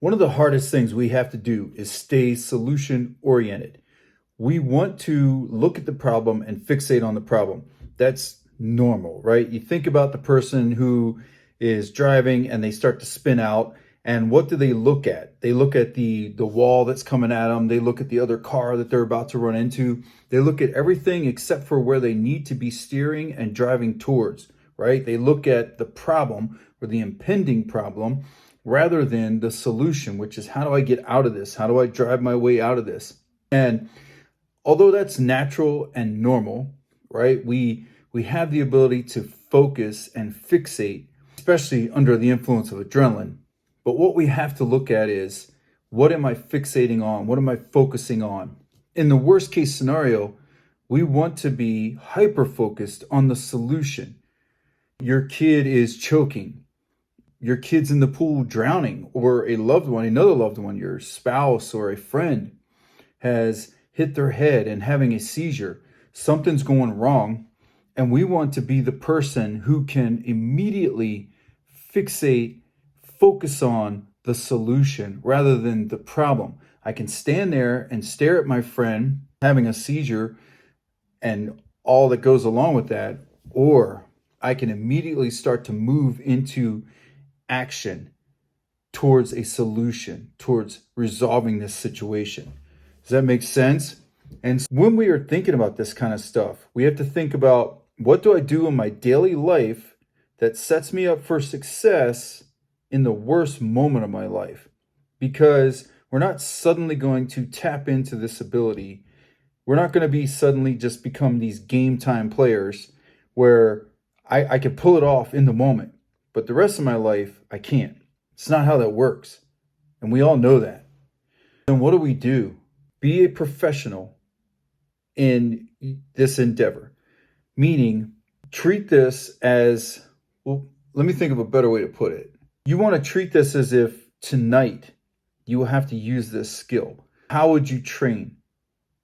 One of the hardest things we have to do is stay solution oriented. We want to look at the problem and fixate on the problem. That's normal, right? You think about the person who is driving and they start to spin out, and what do they look at? They look at the wall that's coming at them. They look at the other car that they're about to run into. They look at everything except for where they need to be steering and driving towards, right? They look at the problem or the impending problem rather than the solution, which is how do I get out of this? How do I drive my way out of this? And although that's natural and normal, right? We have the ability to focus and fixate, especially under the influence of adrenaline. But what we have to look at is, what am I fixating on? What am I focusing on? In the worst case scenario, we want to be hyper focused on the solution. Your kid is choking. Your kid's in the pool drowning, or a loved one, another loved one, your spouse or a friend has hit their head and having a seizure. Something's going wrong. And we want to be the person who can immediately focus on the solution rather than the problem. I can stand there and stare at my friend having a seizure and all that goes along with that, or I can immediately start to move into action towards a solution, towards resolving this situation. Does that make sense? And when we are thinking about this kind of stuff, we have to think about, what do I do in my daily life that sets me up for success in the worst moment of my life? Because we're not suddenly going to tap into this ability. We're not going to be suddenly just become these game time players where I can pull it off in the moment, but the rest of my life, I can't. It's not how that works. And we all know that. And what do? Be a professional in this endeavor. Meaning, treat this as, well, let me think of a better way to put it. You want to treat this as if tonight you will have to use this skill. How would you train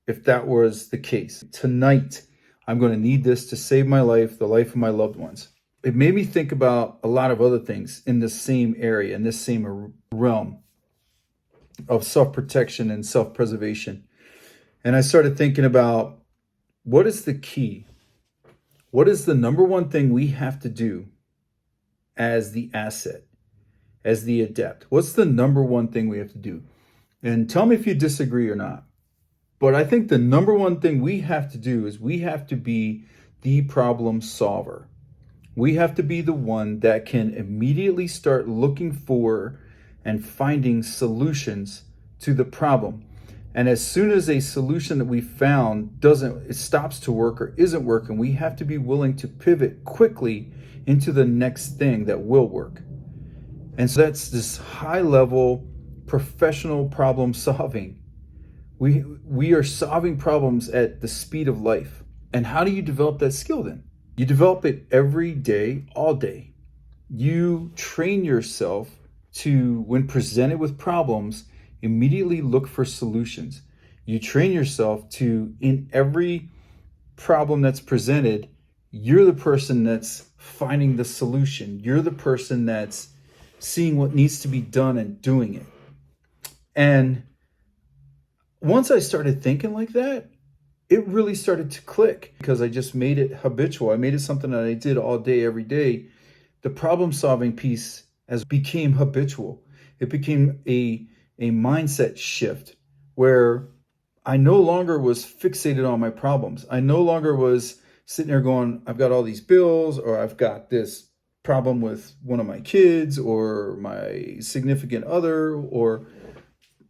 if that was the case? Tonight, I'm going to need this to save my life, the life of my loved ones. It made me think about a lot of other things in this same area, in this same realm of self-protection and self-preservation. And I started thinking about, what is the key? What is the number one thing we have to do as the asset, as the adept? What's the number one thing we have to do? And tell me if you disagree or not. But I think the number one thing we have to do is we have to be the problem solver. We have to be the one that can immediately start looking for and finding solutions to the problem. And as soon as a solution that we found it stops to work or isn't working, we have to be willing to pivot quickly into the next thing that will work. And so that's this high level professional problem solving. We are solving problems at the speed of life. And how do you develop that skill then? You develop it every day, all day. You train yourself to, when presented with problems, immediately look for solutions. You train yourself to, in every problem that's presented, you're the person that's finding the solution. You're the person that's seeing what needs to be done and doing it. And once I started thinking like that, it really started to click, because I just made it habitual. I made it something that I did all day, every day. The problem solving piece became habitual. It became a mindset shift where I no longer was fixated on my problems. I no longer was sitting there going, I've got all these bills, or I've got this problem with one of my kids or my significant other or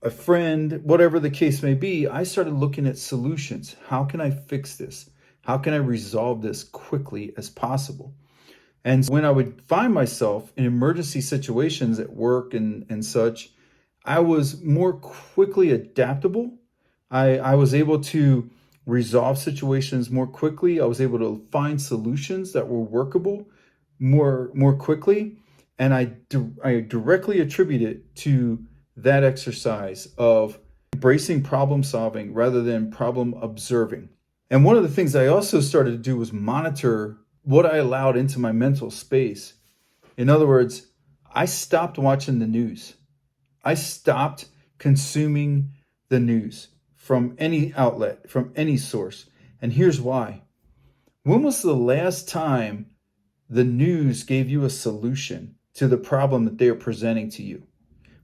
a friend, whatever the case may be. I started looking at solutions. How can I fix this? How can I resolve this quickly as possible? And when I would find myself in emergency situations at work and such, I was more quickly adaptable. I was able to resolve situations more quickly. I was able to find solutions that were workable more quickly. And I directly attribute it to that exercise of embracing problem solving rather than problem observing. And one of the things I also started to do was monitor what I allowed into my mental space. In other words, I stopped watching the news. I stopped consuming the news from any outlet, from any source. And here's why. When was the last time the news gave you a solution to the problem that they are presenting to you?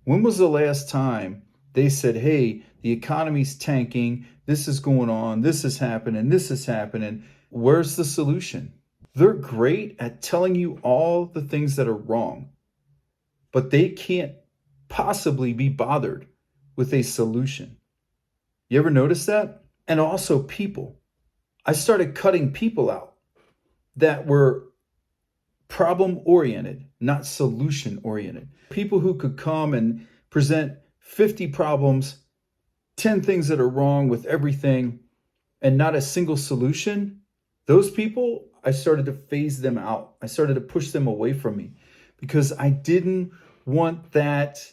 When was the last time they said, hey, the economy's tanking, this is going on, this is happening, this is happening? Where's the solution? They're great at telling you all the things that are wrong, but they can't possibly be bothered with a solution. You ever notice that? And also people. I started cutting people out that were problem oriented, not solution oriented. People who could come and present 50 problems, 10 things that are wrong with everything, and not a single solution. Those people, I started to phase them out. I started to push them away from me because I didn't want that,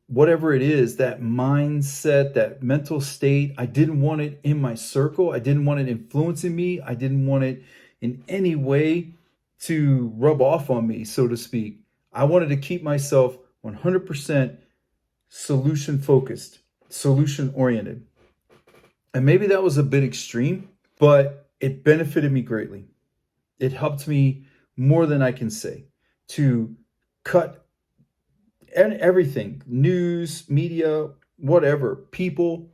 whatever it is, that mindset, that mental state. I didn't want it in my circle. I didn't want it influencing me. I didn't want it in any way to rub off on me, so to speak. I wanted to keep myself 100% solution focused, solution oriented. And maybe that was a bit extreme, but it benefited me greatly. It helped me more than I can say to cut everything, news, media, whatever, people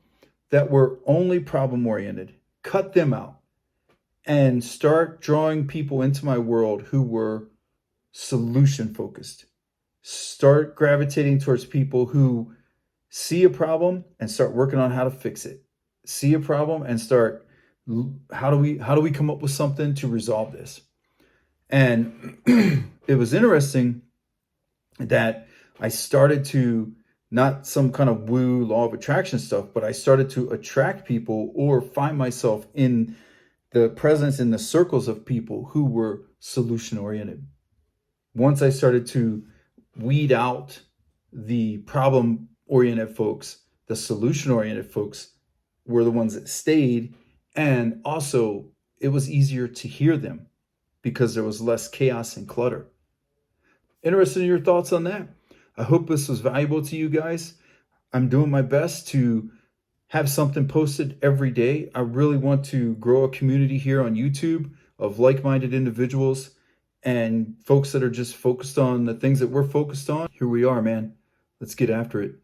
that were only problem oriented, cut them out and start drawing people into my world who were solution focused. Start gravitating towards people who see a problem and start working on how to fix it. See a problem and start, how do we come up with something to resolve this? And it was interesting that I started to, not some kind of woo law of attraction stuff, but I started to attract people or find myself in the presence, in the circles of people who were solution oriented. Once I started to weed out the problem oriented folks, the solution oriented folks were the ones that stayed. And also it was easier to hear them because there was less chaos and clutter. Interested in your thoughts on that? I hope this was valuable to you guys. I'm doing my best to have something posted every day. I really want to grow a community here on YouTube of like-minded individuals and folks that are just focused on the things that we're focused on. Here we are, man. Let's get after it.